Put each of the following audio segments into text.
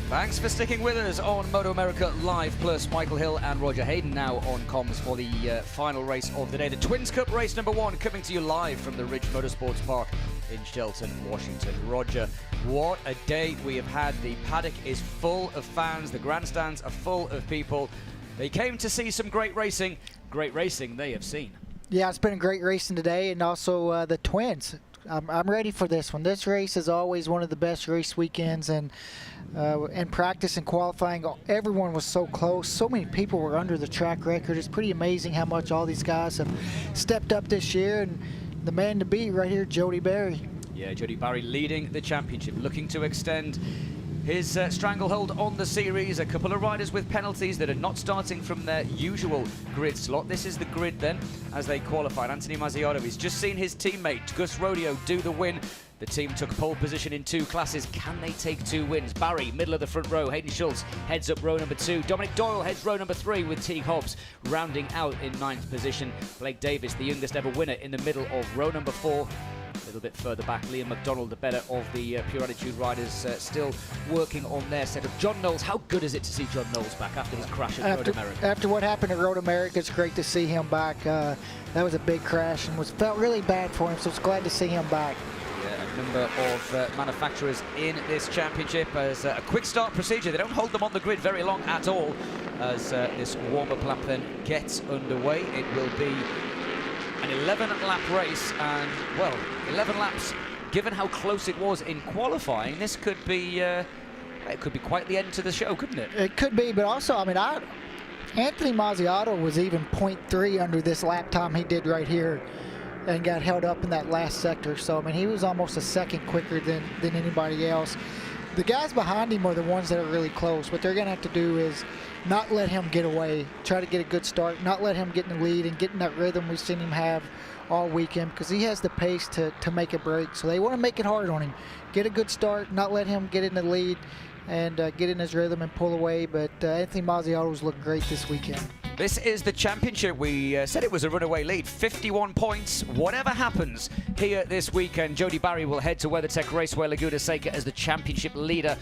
Thanks for sticking with us on MotoAmerica Live, plus Michael Hill and Roger Hayden now on comms for the final race of the day. The Twins Cup race number 1 coming to you live from the Ridge Motorsports Park in Shelton, Washington. Roger, what a day we have had. The paddock is full of fans. The grandstands are full of people. They came to see some great racing. Great racing they have seen. Yeah, it's been a great racing today, and also the Twins. I'm ready for this one. This race is always one of the best race weekends, and in practice and qualifying, everyone was so close. So many people were under the track record. It's pretty amazing how much all these guys have stepped up this year, and the man to beat right here, Jody Barry. Yeah, Jody Barry leading the championship, looking to extend his stranglehold on the series. A couple of riders with penalties that are not starting from their usual grid slot. This is the grid then as they qualified. Anthony Mazziotto, he's just seen his teammate Gus Rodeo do the win. The team took pole position in 2 classes. Can they take 2 wins? Barry, middle of the front row. Hayden Schultz heads up row number 2. Dominic Doyle heads row number 3 with Teague Hobbs rounding out in 9th position. Blake Davis, the youngest ever winner, in the middle of row number 4. A little bit further back, Liam McDonald, the better of the Pure Attitude riders, still working on their setup. John Knowles, how good is it to see John Knowles back after his crash at Road America? After what happened at Road America, it's great to see him back. That was a big crash and felt really bad for him, so it's glad to see him back. Yeah, a number of manufacturers in this championship as a quick start procedure. They don't hold them on the grid very long at all as this warm-up lap then gets underway. It will be an 11-lap race, and well, 11 laps, given how close it was in qualifying, this could be it could be quite the end to the show, couldn't it? It could be, but also, I mean, Anthony Mazziotto was even 0.3 under this lap time he did right here and got held up in that last sector. So, I mean, he was almost a second quicker than anybody else. The guys behind him are the ones that are really close. What they're going to have to do is not let him get away, try to get a good start, not let him get in the lead and get in that rhythm we've seen him have all weekend, because he has the pace to make a break. So they want to make it hard on him. Get a good start, not let him get in the lead, and get in his rhythm and pull away. But Anthony Mazziotto's looked great this weekend. This is the championship. We said it was a runaway lead, 51 points. Whatever happens here this weekend, Jody Barry will head to WeatherTech Raceway Laguna Seca as the championship leader.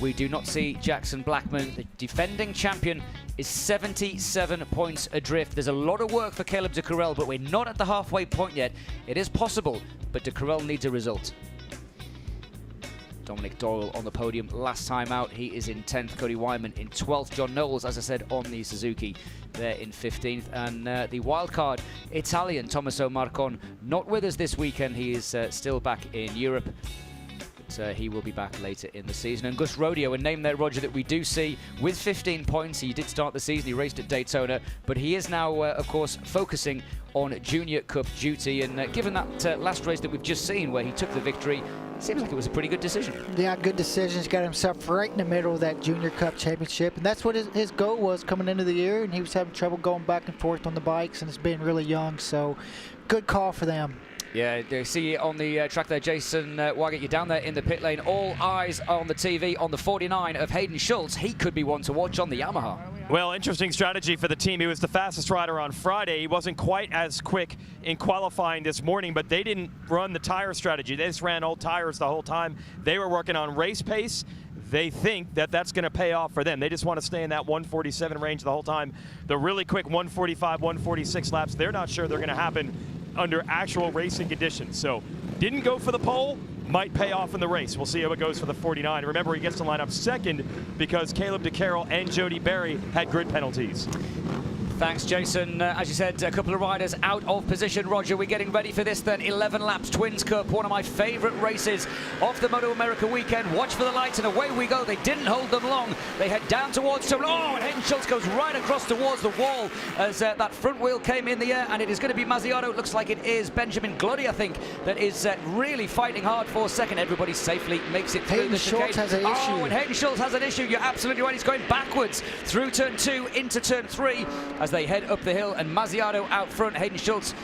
We do not see Jackson Blackman. The defending champion is 77 points adrift. There's a lot of work for Caleb de Courel, but we're not at the halfway point yet. It is possible, but de Courel needs a result. Dominic Doyle on the podium last time out. He is in 10th. Cody Wyman in 12th. John Knowles, as I said, on the Suzuki, there in 15th. And the wildcard Italian Tommaso Marcon not with us this weekend. He is still back in Europe. But he will be back later in the season. And Gus Rodeo, a name there, Roger, that we do see with 15 points. He did start the season. He raced at Daytona. But he is now, of course, focusing on Junior Cup duty. And given that last race that we've just seen where he took the victory, seems like it was a pretty good decision. Yeah, good decision. He's got himself right in the middle of that Junior Cup championship. And that's what his goal was coming into the year. And he was having trouble going back and forth on the bikes, and it's being really young. So good call for them. Yeah, you see on the track there, Jason Waggett, you're down there in the pit lane. All eyes on the TV on the 49 of Hayden Schultz. He could be one to watch on the Yamaha. Well, interesting strategy for the team. He was the fastest rider on Friday. He wasn't quite as quick in qualifying this morning, but they didn't run the tire strategy. They just ran old tires the whole time. They were working on race pace. They think that that's going to pay off for them. They just want to stay in that 147 range the whole time. The really quick 145, 146 laps, they're not sure they're going to happen under actual racing conditions. So didn't go for the pole, might pay off in the race. We'll see how it goes for the 49. Remember, he gets to line up second because Caleb de Courel and Jody Barry had grid penalties. Thanks, Jason. As you said, a couple of riders out of position. Roger, we're getting ready for this then. 11 laps, Twins Cup, one of my favorite races of the MotoAmerica weekend. Watch for the lights and away we go. They didn't hold them long. They head down towards and Hayden Schultz goes right across towards the wall as that front wheel came in the air, and it is going to be Mazziotto. It looks like it is Benjamin Glody, I think, that is really fighting hard for second. Everybody safely makes it through the chicane. Hayden Schultz has an issue. And Hayden Schultz has an issue. You're absolutely right. He's going backwards through turn 2 into turn 3 as they head up the hill, and Mazziotto out front. Hayden Schultz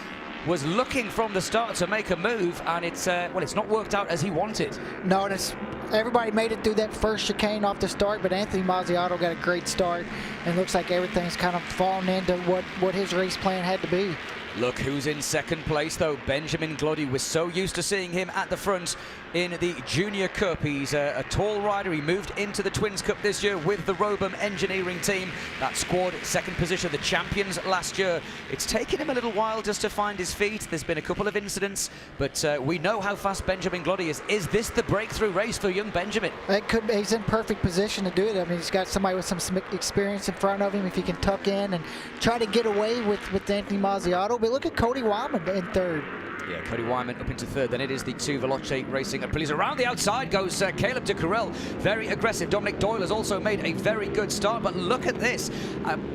was looking from the start to make a move, and it's not worked out as he wanted. No, and everybody made it through that first chicane off the start, but Anthony Mazziotto got a great start, and looks like everything's kind of fallen into what his race plan had to be. Look who's in second place, though. Benjamin Gloddy. We're so used to seeing him at the front in the Junior Cup. He's a tall rider. He moved into the Twins Cup this year with the Robum engineering team. That squad second position, the champions last year. It's taken him a little while just to find his feet. There's been a couple of incidents, but we know how fast Benjamin Gloddy is. Is this the breakthrough race for young Benjamin? It could be. He's in perfect position to do it. I mean, he's got somebody with some experience in front of him. If he can tuck in and try to get away with Anthony Mazziato. But look at Cody Wyman in third. Yeah, Cody Wyman up into third. Then it is the two Veloce Racing Aprilias. Around the outside goes Caleb de Courel. Very aggressive. Dominic Doyle has also made a very good start. But look at this.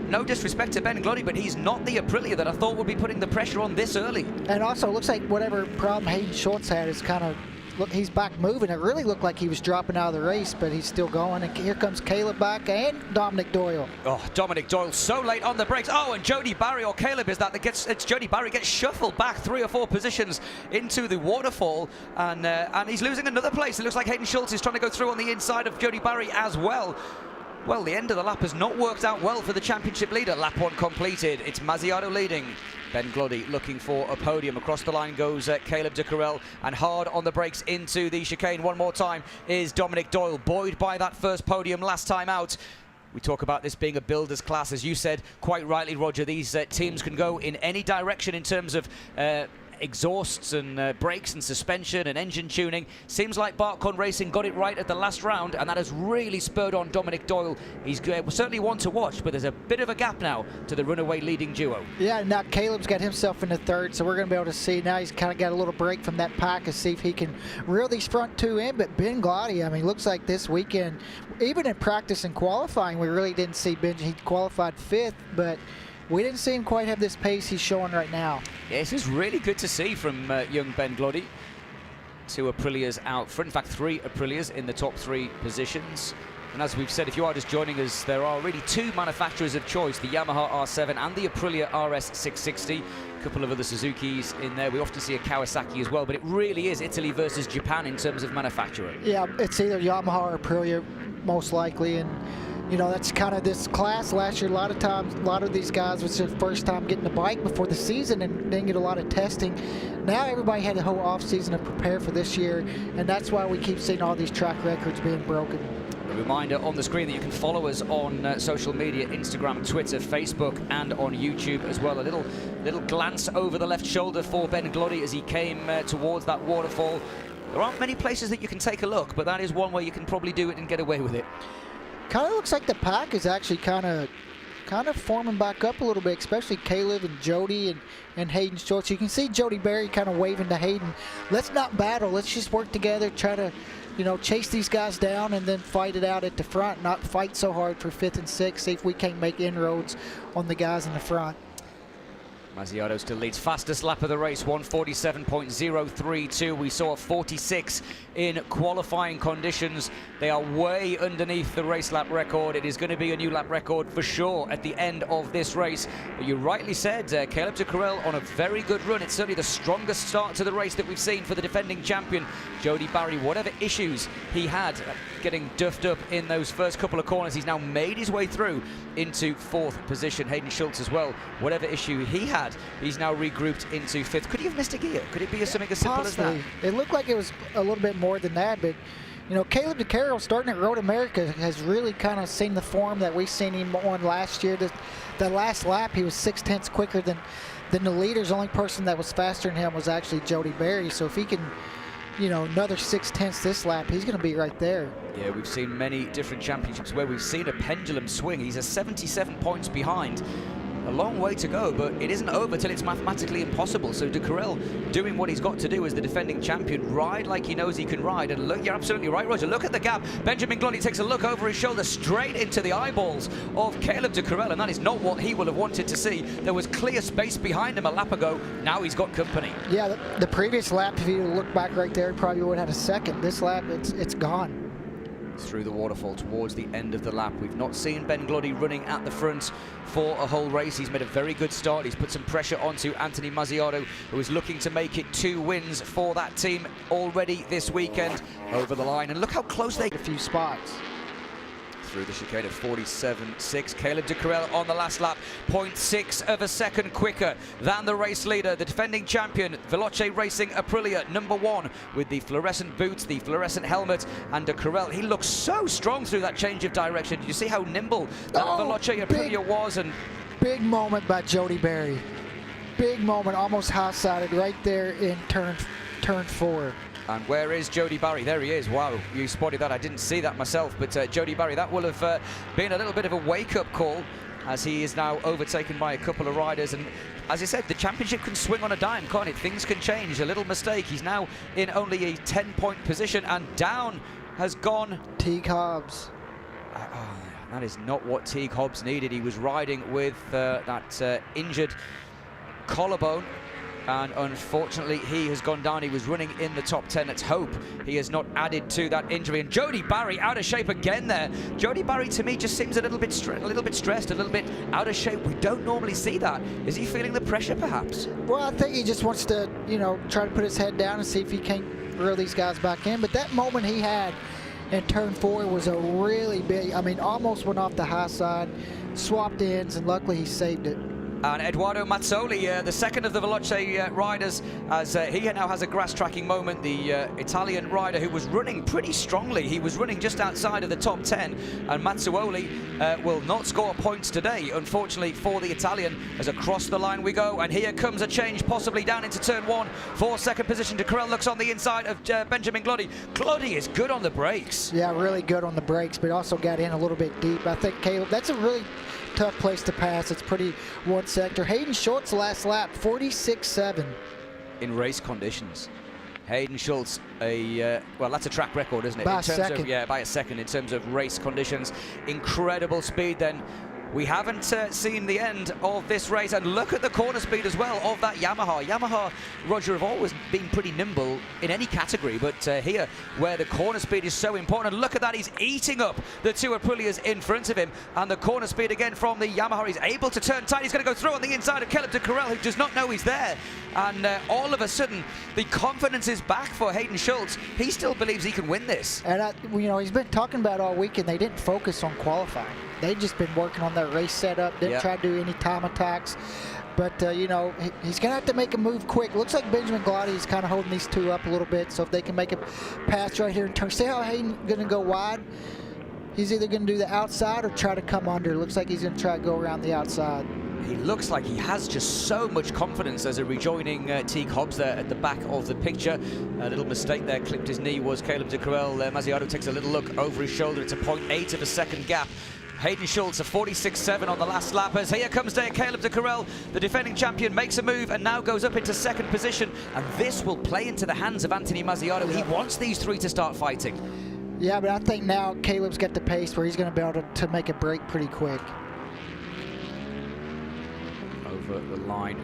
No disrespect to Ben Gloddy, but he's not the Aprilia that I thought would be putting the pressure on this early. And also, it looks like whatever problem Hayden Schultz had is kind of, look, he's back moving. It really looked like he was dropping out of the race, but he's still going. And here comes Caleb back and Dominic Doyle. Oh, Dominic Doyle so late on the brakes. Oh, and Jody Barry, or Caleb is that gets, it's Jody Barry gets shuffled back 3 or 4 positions into the waterfall, and he's losing another place. It looks like Hayden Schultz is trying to go through on the inside of Jody Barry as well. Well, the end of the lap has not worked out well for the championship leader. Lap 1 completed. It's Mazziato leading. Ben Gloddy looking for a podium. Across the line goes Caleb de Courel, and hard on the brakes into the chicane one more time is Dominic Doyle, buoyed by that first podium last time out. We talk about this being a builder's class, as you said quite rightly, Roger. These teams can go in any direction in terms of exhausts and brakes and suspension and engine tuning. Seems like Barkon Racing got it right at the last round, and that has really spurred on Dominic Doyle. He's certainly one to watch, but there's a bit of a gap now to the runaway leading duo. Yeah, now Caleb's got himself in the third, so we're going to be able to see now he's kind of got a little break from that pack and see if he can reel these front two in. But Ben Gloddy, I mean, looks like this weekend, even in practice and qualifying, we really didn't see Ben. He qualified 5th, but we didn't see him quite have this pace he's showing right now. Yeah, this is really good to see from young Ben Gloddy. 2 Aprilias out front, in fact 3 Aprilias in the top 3 positions. And as we've said, if you are just joining us, there are really 2 manufacturers of choice, the Yamaha R7 and the Aprilia RS660. A couple of other Suzukis in there. We often see a Kawasaki as well, but it really is Italy versus Japan in terms of manufacturer. Yeah, it's either Yamaha or Aprilia most likely, and you know, that's kind of this class. Last year, a lot of times, a lot of these guys was their first time getting a bike before the season and didn't get a lot of testing. Now everybody had the whole off season to prepare for this year, and that's why we keep seeing all these track records being broken. A reminder on the screen that you can follow us on social media, Instagram, Twitter, Facebook, and on YouTube as well. A little glance over the left shoulder for Ben Gloddy as he came towards that waterfall. There aren't many places that you can take a look, but that is one where you can probably do it and get away with it. Kind of looks like the pack is actually kind of forming back up a little bit, especially Caleb and Jody and Hayden Schultz. You can see Jody Barry kind of waving to Hayden. Let's not battle. Let's just work together, try to, you know, chase these guys down and then fight it out at the front, not fight so hard for 5th and 6th, see if we can't make inroads on the guys in the front. Mazziato still leads. Fastest lap of the race, 1:47.032. We saw a 46 in qualifying conditions. They are way underneath the race lap record. It is going to be a new lap record for sure at the end of this race. But you rightly said, Caleb de Courel on a very good run. It's certainly the strongest start to the race that we've seen for the defending champion, Jody Barry. Whatever issues he had getting duffed up in those first couple of corners, he's now made his way through into 4th position. Hayden Schultz as well. Whatever issue he had, he's now regrouped into 5th. Could he have missed a gear? Could it be something as simple Possibly. as that? It looked like it was a little bit more than that, but you know, Caleb de Courel starting at MotoAmerica has really kind of seen the form that we've seen him on last year. The last lap, he was 0.6 quicker than the leaders. The only person that was faster than him was actually Jody Barry. So if he can, you know, another 0.6 this lap, he's going to be right there. Yeah, we've seen many different championships where we've seen a pendulum swing. He's 77 points behind. A long way to go, but it isn't over till it's mathematically impossible. So de Courel doing what he's got to do as the defending champion, ride like he knows he can ride. And look, you're absolutely right, Roger. Look at the gap. Benjamin Gloddy takes a look over his shoulder straight into the eyeballs of Caleb de Courel, and that is not what he will have wanted to see. There was clear space behind him a lap ago. Now he's got company. Yeah, the previous lap, if you look back right there, probably would have had a second. This lap, it's gone. Through the waterfall towards the end of the lap. We've not seen Ben Gloddy running at the front for a whole race. He's made a very good start. He's put some pressure onto Anthony Mazziato, who is looking to make it 2 wins for that team already this weekend over the line. And look how close they... A few spots. through the chicane at 47.6. Caleb de Courel on the last lap, 0.6 of a second quicker than the race leader, the defending champion, Veloce Racing Aprilia, #1, with the fluorescent boots, the fluorescent helmet, and de Courel, he looks so strong through that change of direction. Did you see how nimble that Veloce Aprilia was? And big moment by Jody Berry. Big moment, almost high-sided right there in turn 4. And where is Jody Barry? There he is. Wow, you spotted that. I didn't see that myself, but Jody Barry, that will have been a little bit of a wake-up call, as he is now overtaken by a couple of riders. And as I said, the championship can swing on a dime, can't it? Things can change. A little mistake. He's now in only a 10-point position, and down has gone Teague Hobbs. That is not what Teague Hobbs needed. He was riding with that injured collarbone, and unfortunately he has gone down. He was running in the top 10. Let's hope he has not added to that injury. And Jody Barry out of shape again there. Jody Barry to me just seems a little bit stressed, a little bit out of shape. We don't normally see that. Is he feeling the pressure perhaps? Well, I think he just wants to, you know, try to put his head down and see if he can't reel these guys back in. But that moment he had in turn 4 was a really big, I mean, almost went off the high side, swapped ends, and luckily he saved it. And Edoardo Mazzoli, the second of the Veloce riders, as he now has a grass tracking moment. The Italian rider who was running pretty strongly. He was running just outside of the top 10. And Mazzoli will not score points today, unfortunately, for the Italian, as across the line we go. And here comes a change, possibly down into turn 1 for second position. De Courel looks on the inside of Benjamin Gloddy. Gloddy is good on the brakes. Yeah, really good on the brakes, but also got in a little bit deep. I think, Caleb, that's a really tough place to pass. It's pretty one sector. Hayden Schultz last lap, 46.7. In race conditions. Hayden Schultz, well, that's a track record, isn't it? By in a terms second. Of, yeah, by a second in terms of race conditions. Incredible speed then. We haven't seen the end of this race, and look at the corner speed as well of that Yamaha. Yamaha, Roger, have always been pretty nimble in any category, but here, where the corner speed is so important, and look at that, he's eating up the two Aprilias in front of him, and the corner speed again from the Yamaha. He's able to turn tight. He's going to go through on the inside of Caleb de Courel, who does not know he's there, and all of a sudden, the confidence is back for Hayden Schultz. He still believes he can win this. And, you know, he's been talking about all week, and they didn't focus on qualifying. They've just been working on their race setup, didn't try to do any time attacks. But, you know, he's going to have to make a move quick. Looks like Benjamin Gloddy is kind of holding these two up a little bit, so if they can make a pass right here and turn. See how Hayden's going to go wide? He's either going to do the outside or try to come under. Looks like he's going to try to go around the outside. He looks like he has just so much confidence as a rejoining Teague Hobbs there at the back of the picture. A little mistake there, clipped his knee, was Caleb de Courel. Mazziato takes a little look over his shoulder. It's a 0.8 of a second gap. Hayden Schultz, a 46.7 on the last lap, as here comes Caleb de Courel, the defending champion, makes a move and now goes up into second position, and this will play into the hands of Anthony Mazziato. He wants these three to start fighting. Yeah, but I think now Caleb's got the pace where he's going to be able to make a break pretty quick. Over the line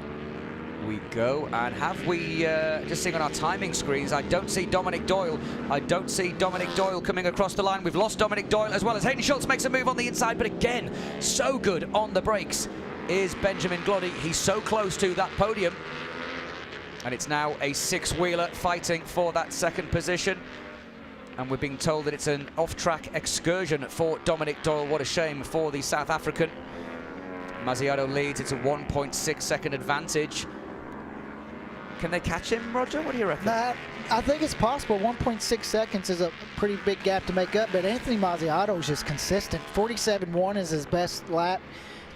we go, and have we just seeing on our timing screens, I don't see Dominic Doyle. I don't see Dominic Doyle coming across the line. We've lost Dominic Doyle as well, as Hayden Schultz makes a move on the inside, but again, so good on the brakes is Benjamin Gloddy. He's so close to that podium, and it's now a six-wheeler fighting for that second position, and we're being told that it's an off-track excursion for Dominic Doyle. What a shame for the South African. Mazziato leads. It's a 1.6 second advantage. Can they catch him, Roger? What do you reckon? Nah, I think it's possible. 1.6 seconds is a pretty big gap to make up, but Anthony Mazziato is just consistent. 47.1 is his best lap.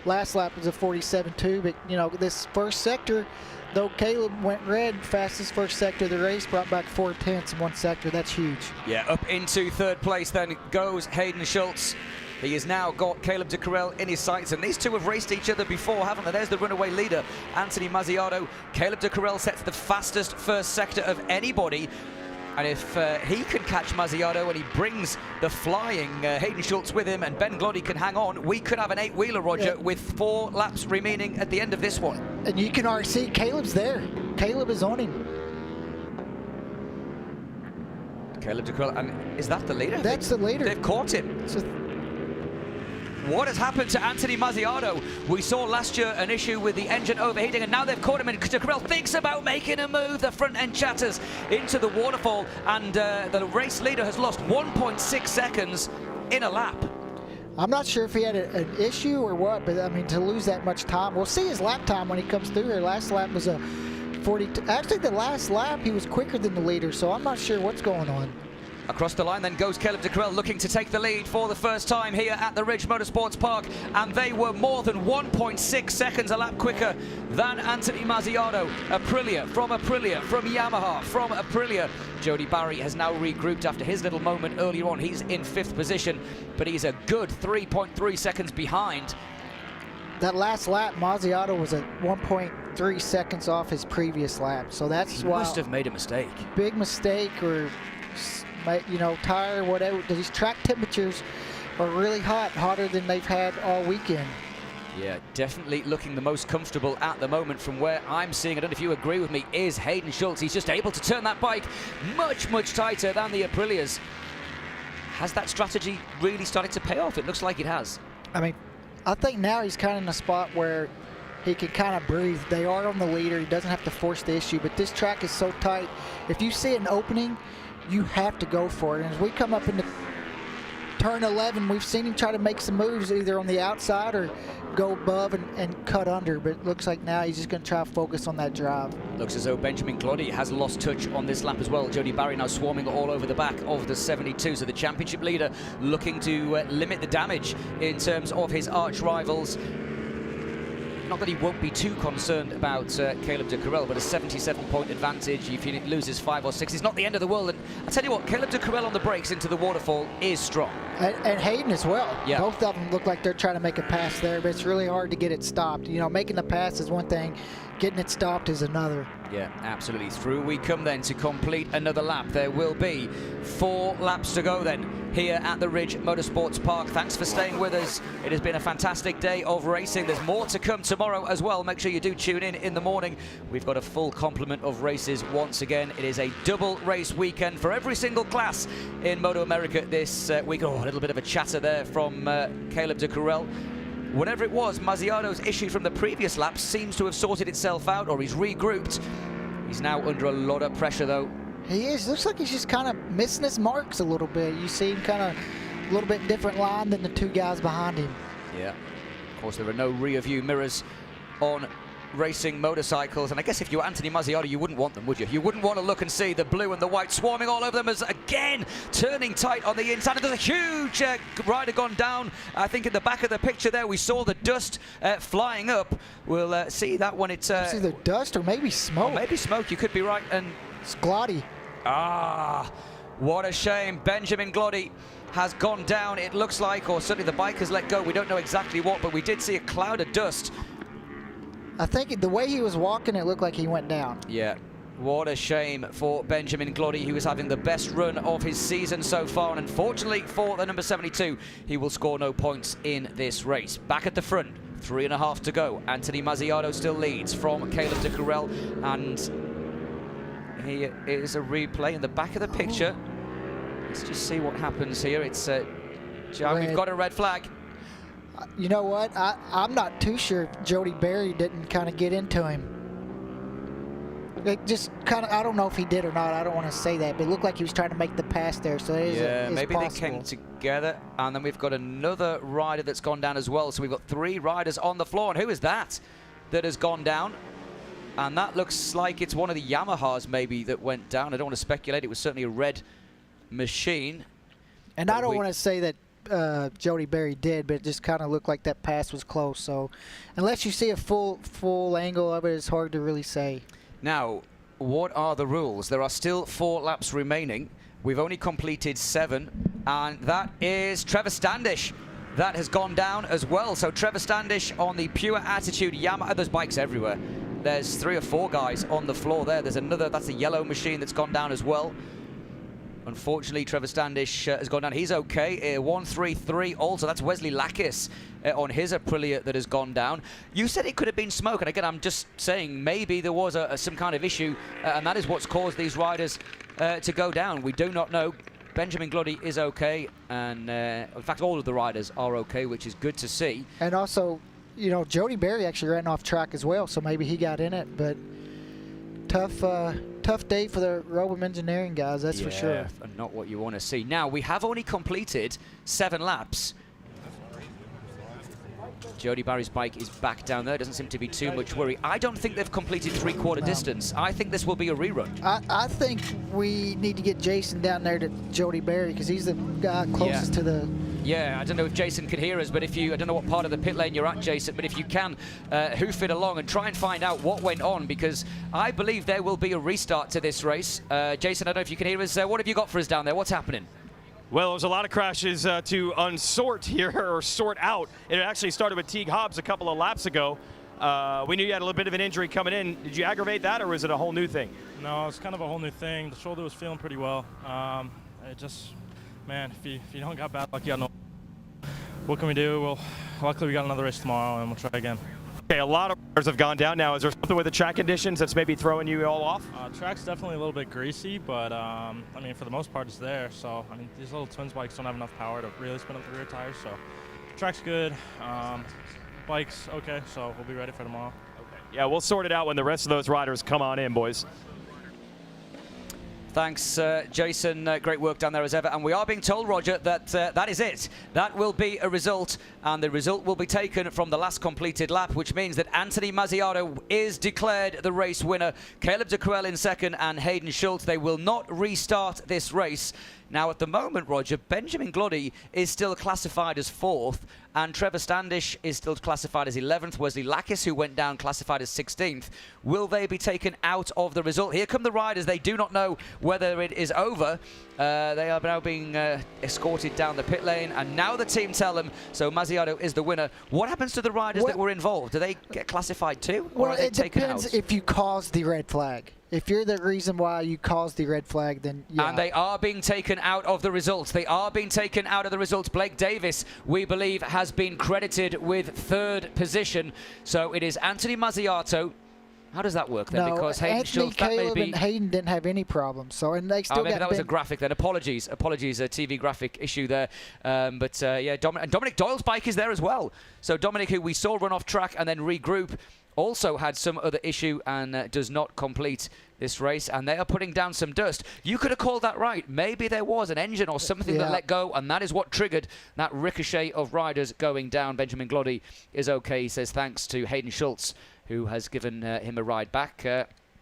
Last lap was a 47.2, but, you know, this first sector, though Caleb went red, fastest first sector of the race, brought back 4/10 in one sector. That's huge. Yeah, up into third place then goes Hayden Schultz. He has now got Caleb de Courel in his sights, and these two have raced each other before, haven't they? There's the runaway leader, Anthony Mazziato. Caleb de Courel sets the fastest first sector of anybody, and if he can catch Mazziato and he brings the flying Hayden Schultz with him, and Ben Gloddy can hang on, we could have an eight-wheeler, Roger, with 4 laps remaining at the end of this one. And you can already see Caleb's there. Caleb is on him. Caleb de Courel, and is that the leader? That's the leader. They've caught him. What has happened to Anthony Mazziato? We saw last year an issue with the engine overheating, and now they've caught him, and de Courel thinks about making a move. The front end chatters into the waterfall, and the race leader has lost 1.6 seconds in a lap. I'm not sure if he had an issue or what, but I mean, to lose that much time. We'll see his lap time when he comes through here. Last lap was a 42. Actually, the last lap, he was quicker than the leader, so I'm not sure what's going on. Across the line then goes Caleb de Crel, looking to take the lead for the first time here at the Ridge Motorsports Park, and they were more than 1.6 seconds a lap quicker than Anthony Mazziato. Aprilia, from Yamaha, from Aprilia. Jody Barry has now regrouped after his little moment earlier on. He's in 5th position, but he's a good 3.3 seconds behind. That last lap, Mazziato was at 1.3 seconds off his previous lap, so that's why. Must have made a mistake. Big mistake, or you know, tire, whatever. These track temperatures are really hot, hotter than they've had all weekend. Yeah, definitely looking the most comfortable at the moment from where I'm seeing. I don't know if you agree with me, is Hayden Schultz. He's just able to turn that bike much, much tighter than the Aprilias. Has that strategy really started to pay off? It looks like it has. I mean, I think now he's kind of in a spot where he can kind of breathe. They are on the leader. He doesn't have to force the issue, but this track is so tight. If you see an opening, you have to go for it. And as we come up into turn 11, we've seen him try to make some moves either on the outside or go above and cut under, but it looks like now he's just going to try to focus on that drive. Looks as though Benjamin Glody has lost touch on this lap as well. Jody Barry now swarming all over the back of the 72, so the championship leader looking to limit the damage in terms of his arch rivals. Not that he won't be too concerned about Caleb de Crel, but a 77-point advantage. If he loses 5 or 6, it's not the end of the world. And I tell you what, Caleb de Crel on the brakes into the waterfall is strong. And Hayden as well. Yeah. Both of them look like they're trying to make a pass there, but it's really hard to get it stopped. You know, making the pass is one thing, getting it stopped is another. Yeah, absolutely. Through we come then to complete another lap. There will be 4 laps to go then here at the Ridge Motorsports Park. Thanks for staying with us. It has been a fantastic day of racing. There's more to come tomorrow as well. Make sure you do tune in the morning. We've got a full complement of races once again. It is a double race weekend for every single class in MotoAmerica this week. Oh, a little bit of a chatter there from Caleb de Crel. Whatever it was, Mazziato's issue from the previous lap seems to have sorted itself out, or he's regrouped. He's now under a lot of pressure, though. He is. Looks like he's just kind of missing his marks a little bit. You see him kind of a little bit different line than the 2 guys behind him. Yeah. Of course, there are no rear view mirrors on racing motorcycles, and I guess if you were Anthony Mazziato, you wouldn't want them, would you? You wouldn't want to look and see the blue and the white swarming all over them, as again turning tight on the inside. And there's a huge rider gone down. I think in the back of the picture there we saw the dust flying up. We'll see that when it's it's either dust or maybe smoke. Oh, maybe smoke, you could be right. And it's Glody. Ah, what a shame. Benjamin Glody has gone down, it looks like, or certainly the bike has let go. We don't know exactly what, but we did see a cloud of dust. I think the way he was walking, it looked like he went down. Yeah, what a shame for Benjamin Glody, who is having the best run of his season so far. And unfortunately for the number 72, he will score no points in this race. Back at the front, 3.5 to go. Anthony Mazziato still leads from Caleb de Crel. And here is a replay in the back of the picture. Let's just see what happens here. It's John, we've got a red flag. You know what? I'm not too sure if Jody Barry didn't kind of get into him. It just kind of, I don't know if he did or not. I don't want to say that, but it looked like he was trying to make the pass there. So it is maybe possible. They came together, and then we've got another rider that's gone down as well. So we've got 3 riders on the floor, and who is that has gone down? And that looks like it's one of the Yamahas maybe that went down. I don't want to speculate. It was certainly a red machine. And I don't want to say that Jody Barry did, but it just kind of looked like that pass was close. So unless you see a full angle of it, it's hard to really say. Now, what are the rules? There are still 4 laps remaining. We've only completed 7, and that is Trevor Standish. That has gone down as well. So Trevor Standish on the Pure Attitude Yamaha. There's bikes everywhere. There's 3 or 4 guys on the floor there. There's another, that's a yellow machine that's gone down as well. Unfortunately, Trevor Standish has gone down. He's okay. 133 also. That's Wesley Lakis on his Aprilia that has gone down. You said it could have been smoke, and again, I'm just saying maybe there was some kind of issue, and that is what's caused these riders to go down. We do not know. Benjamin Glody is okay, and in fact, all of the riders are okay, which is good to see. And also, you know, Jody Barry actually ran off track as well, so maybe he got in it, but tough day for the Robum Engineering guys, that's for sure. And not what you want to see. Now, we have only completed 7 laps. Jody Barry's bike is back down there. Doesn't seem to be too much worry. I don't think they've completed three-quarter distance. I think this will be a rerun. I think we need to get Jason down there to Jody Barry because he's the guy closest to the... Yeah, I don't know if Jason can hear us, but if you, I don't know what part of the pit lane you're at, Jason, but if you can, hoof it along and try and find out what went on, because I believe there will be a restart to this race. Jason, I don't know if you can hear us. What have you got for us down there? What's happening? Well, there's a lot of crashes to unsort here, or sort out. It actually started with Teague Hobbs a couple of laps ago. We knew you had a little bit of an injury coming in. Did you aggravate that, or was it a whole new thing? No, it's kind of a whole new thing. The shoulder was feeling pretty well. It just, man, if you don't got bad luck, you got no. What can we do? Well, luckily we got another race tomorrow, and we'll try again. Okay, a lot of cars have gone down now. Is there something with the track conditions that's maybe throwing you all off? Track's definitely a little bit greasy, but I mean, for the most part, it's there. So, I mean, these little twins bikes don't have enough power to really spin up the rear tires. So, track's good. Bike's okay, so we'll be ready for tomorrow. Okay. Yeah, we'll sort it out when the rest of those riders come on in, boys. Thanks, Jason. Great work down there as ever. And we are being told, Roger, that that is it. That will be a result, and the result will be taken from the last completed lap, which means that Anthony Mazziato is declared the race winner. Caleb de Cruel in second, and Hayden Schultz. They will not restart this race. Now, at the moment, Roger, Benjamin Gloddy is still classified as 4th, and Trevor Standish is still classified as 11th. Wesley Lakis, who went down, classified as 16th. Will they be taken out of the result? Here come the riders. They do not know whether it is over. They are now being escorted down the pit lane, and now the team tell them, so Mazziato is the winner. What happens to the riders that were involved? Do they get classified too, or are they taken out? Well, it depends if you caused the red flag. If you're the reason why you caused the red flag, then yeah. And they are being taken out of the results. They are being taken out of the results. Blake Davis, we believe, has been credited with 3rd position. So it is Anthony Mazziato. How does that work then? No, because Hayden Anthony, Schultz, that Caleb, may be... and Hayden didn't have any problems. So, and they still maybe got that was a graphic then. Apologies, a TV graphic issue there. Yeah, Dominic Doyle's bike is there as well. So Dominic, who we saw run off track and then regroup, also had some other issue and does not complete this race, and they are putting down some dust. You could have called that right. Maybe there was an engine or something that let go, and that is what triggered that ricochet of riders going down. Benjamin Gloddy is okay. He says thanks to Hayden Schultz, who has given him a ride back.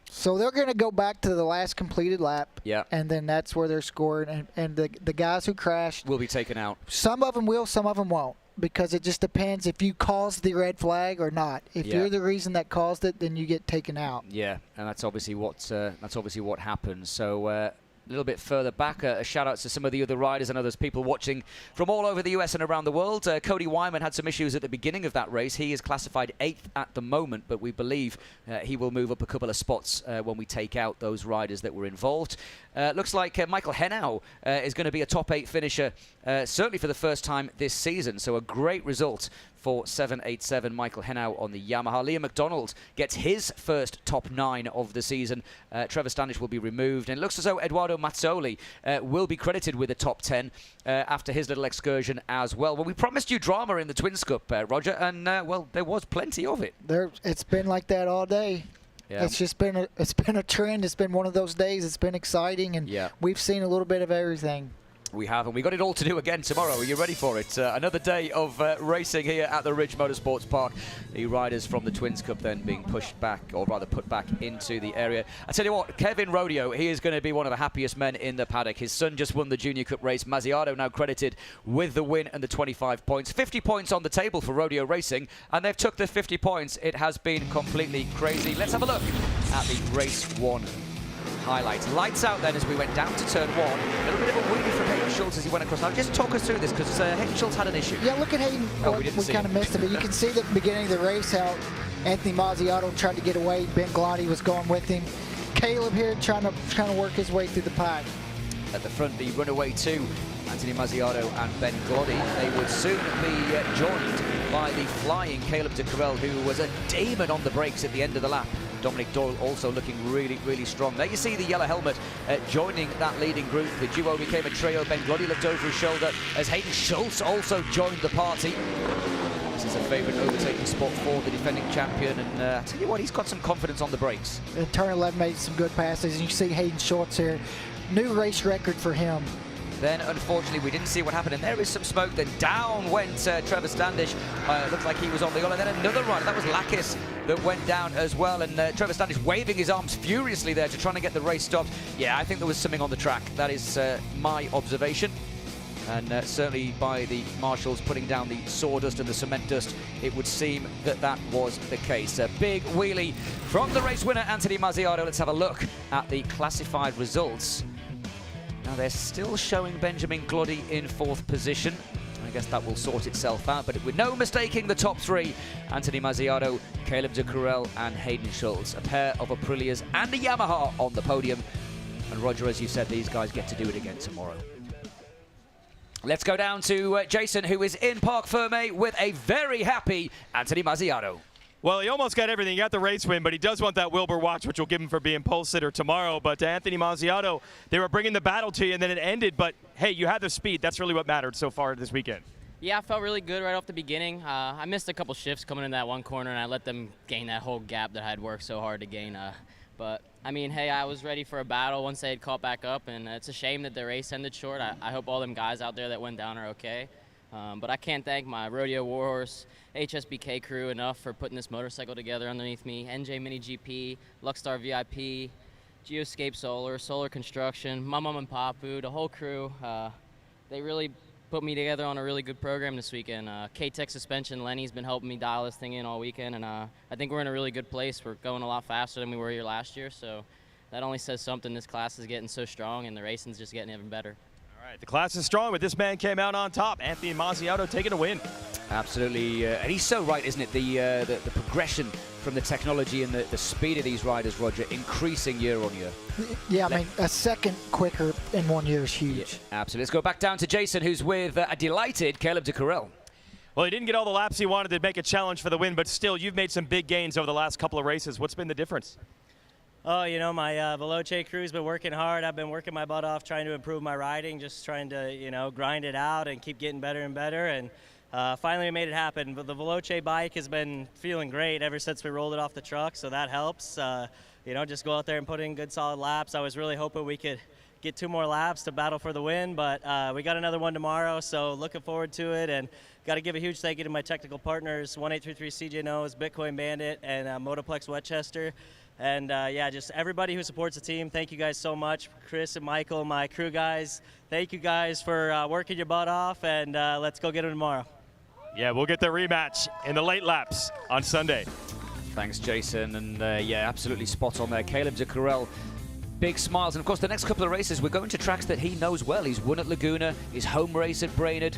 So they're going to go back to the last completed lap, yeah, and then that's where they're scoring. And the guys who crashed will be taken out. Some of them will, some of them won't, because it just depends if you caused the red flag or not. If you're the reason that caused it, then you get taken out. Yeah, and that's obviously what happened. So a little bit further back, a shout out to some of the other riders and others, people watching from all over the US and around the world. Cody Wyman had some issues at the beginning of that race. He is classified 8th at the moment, but we believe he will move up a couple of spots when we take out those riders that were involved. Looks like Michael Henao is going to be a top 8 finisher, certainly for the first time this season. So a great result for 787 Michael Henao on the Yamaha. Liam McDonald gets his first top 9 of the season. Trevor Standish will be removed, and it looks as though Eduardo Mazzoli will be credited with the top 10 after his little excursion as well. Well, we promised you drama in the Twins Cup, Roger, and well, there was plenty of it. It's been like that all day. Yeah. It's just been a trend. It's been one of those days. It's been exciting, and we've seen a little bit of everything. We have, and we got it all to do again tomorrow. Are you ready for it? Another day of racing here at the Ridge Motorsports Park. The riders from the Twins Cup then being pushed back, or rather put back into the area. I tell you what, Kevin Rodeo, he is going to be one of the happiest men in the paddock. His son just won the Junior Cup race. Mazziato now credited with the win and the 25 points. 50 points on the table for Rodeo Racing, and they've took the 50 points. It has been completely crazy. Let's have a look at the race 1 highlights. Lights out then as we went down to turn 1. A little bit of a wheelie from Hayden Schultz as he went across. Now just talk us through this, because Hayden Schultz had an issue. Yeah, look at Hayden. We kind of missed it, but you can see at the beginning of the race how Anthony Mazziato tried to get away. Ben Gloddy was going with him. Caleb here trying to work his way through the pack. At the front, the runaway 2, Anthony Mazziato and Ben Gloddy. They would soon be joined by the flying Caleb de Cruel, who was a demon on the brakes at the end of the lap. Dominic Doyle also looking really, really strong. There you see the yellow helmet joining that leading group. The duo became a trio. Ben Gloddy looked over his shoulder as Hayden Schultz also joined the party. This is a favourite overtaking spot for the defending champion, and I tell you what, he's got some confidence on the brakes. And turn 11 made some good passes, and you see Hayden Schultz here. New race record for him. Then, unfortunately, we didn't see what happened, and there is some smoke. Then down went Trevor Standish. Looked like he was on the oil, and then another rider. That was Lakis that went down as well, and Trevor Standish waving his arms furiously there to try to get the race stopped. Yeah, I think there was something on the track. That is my observation. And certainly by the marshals putting down the sawdust and the cement dust, it would seem that that was the case. A big wheelie from the race winner, Anthony Mazziato. Let's have a look at the classified results. Now, they're still showing Benjamin Gloddy in 4th position. I guess that will sort itself out, but with no mistaking the top 3, Anthony Mazziato, Caleb de Courel and Hayden Schultz. A pair of Aprilias and a Yamaha on the podium. And Roger, as you said, these guys get to do it again tomorrow. Let's go down to Jason, who is in Parc Fermé with a very happy Anthony Mazziato. Well, he almost got everything. He got the race win, but he does want that Wilbur watch, which will give him for being pole sitter tomorrow. But to Anthony Mazziato, they were bringing the battle to you, and then it ended. But, hey, you had the speed. That's really what mattered so far this weekend. Yeah, I felt really good right off the beginning. I missed a couple shifts coming in that one corner, and I let them gain that whole gap that I had worked so hard to gain. But, I mean, hey, I was ready for a battle once they had caught back up, and it's a shame that the race ended short. I hope all them guys out there that went down are okay. But I can't thank my Rodeo Warhorse HSBK crew enough for putting this motorcycle together underneath me. NJ Mini GP, Luckstar VIP, Geoscape Solar, Solar Construction, my mom and Papu, the whole crew. They really put me together on a really good program this weekend. K-Tech Suspension, Lenny's been helping me dial this thing in all weekend, and I think we're in a really good place. We're going a lot faster than we were here last year, so that only says something. This class is getting so strong, and the racing's just getting even better. All right, the class is strong, but this man came out on top. Anthony Mazziato taking a win. Absolutely, and he's so right, isn't it? The progression from the technology and the speed of these riders, Roger, increasing year on year. Yeah, I mean, a second quicker in 1 year is huge. Yeah, absolutely. Let's go back down to Jason, who's with a delighted Caleb de Courel. Well, he didn't get all the laps he wanted to make a challenge for the win, but still, you've made some big gains over the last couple of races. What's been the difference? Oh, you know, my Veloce crew's been working hard. I've been working my butt off trying to improve my riding, just trying to, you know, grind it out and keep getting better and better. And finally we made it happen. But the Veloce bike has been feeling great ever since we rolled it off the truck, so that helps. You know, just go out there and put in good solid laps. I was really hoping we could get 2 more laps to battle for the win, but we got another one tomorrow, so looking forward to it. And got to give a huge thank you to my technical partners, 1833 CJ Knows, Bitcoin Bandit, and Motoplex Westchester. And yeah, just everybody who supports the team, thank you guys so much. Chris and Michael, my crew guys, thank you guys for working your butt off, and let's go get them tomorrow. Yeah, we'll get the rematch in the late laps on Sunday. Thanks, Jason, and yeah, absolutely spot on there. Caleb de Courel, big smiles, and of course the next couple of races we're going to tracks that he knows well. He's won at Laguna, his home race at Brainerd.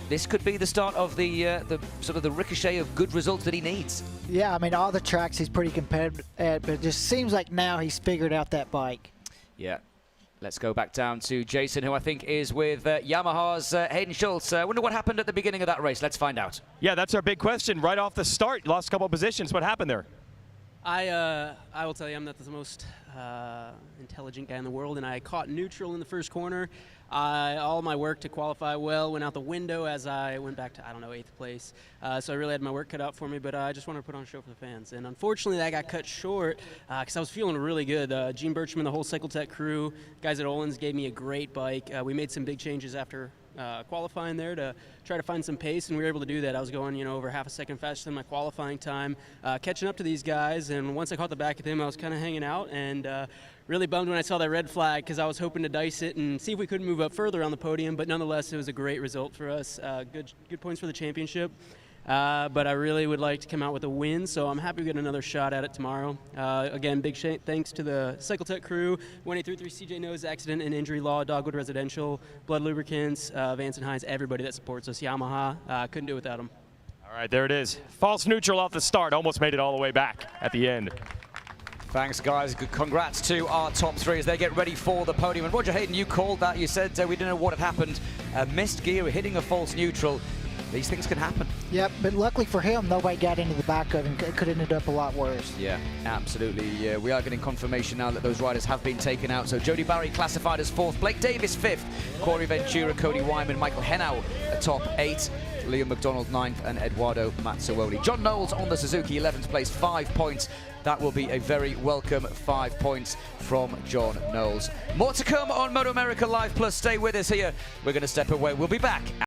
This could be the start of the sort of the ricochet of good results that he needs. Yeah, I mean, all the tracks he's pretty competitive at, but it just seems like now he's figured out that bike. Yeah. Let's go back down to Jason, who I think is with Yamaha's Hayden Schultz. I wonder what happened at the beginning of that race. Let's find out. Yeah, that's our big question. Right off the start, lost a couple of positions. What happened there? I will tell you, I'm not the most intelligent guy in the world, and I caught neutral in the first corner. All my work to qualify well went out the window as I went back to, I don't know, 8th place. So I really had my work cut out for me, but I just wanted to put on a show for the fans. And unfortunately, that got cut short because I was feeling really good. Gene Birchman, the whole Cycletech crew, guys at Olin's gave me a great bike. We made some big changes after qualifying there to try to find some pace, and we were able to do that. I was going, you know, over half a second faster than my qualifying time, catching up to these guys, and once I caught the back of them, I was kind of hanging out, and really bummed when I saw that red flag because I was hoping to dice it and see if we couldn't move up further on the podium, but nonetheless, it was a great result for us. Good points for the championship. But I really would like to come out with a win, so I'm happy we get another shot at it tomorrow. Again, big thanks to the Cycletech crew, 1833 CJ Knows, Accident and Injury Law, Dogwood Residential, Blood Lubricants, Vance and Hines, everybody that supports us, Yamaha. Couldn't do it without them. All right, there it is. False neutral off the start, almost made it all the way back at the end. Thanks, guys. Good congrats to our top 3 as they get ready for the podium. And Roger Hayden, you called that. You said we didn't know what had happened. Missed gear, hitting a false neutral. These things can happen. Yep, but luckily for him, nobody got into the back of him. It could have ended up a lot worse. Yeah, absolutely. We are getting confirmation now that those riders have been taken out. So Jody Barry classified as 4th, Blake Davis 5th, Corey Ventura, Cody Wyman, Michael Henao atop 8, Liam McDonald 9th, and Eduardo Mazzuoli. John Knowles on the Suzuki 11th place, 5 points. That will be a very welcome 5 points from John Knowles. More to come on MotoAmerica Live Plus. Stay with us here. We're going to step away. We'll be back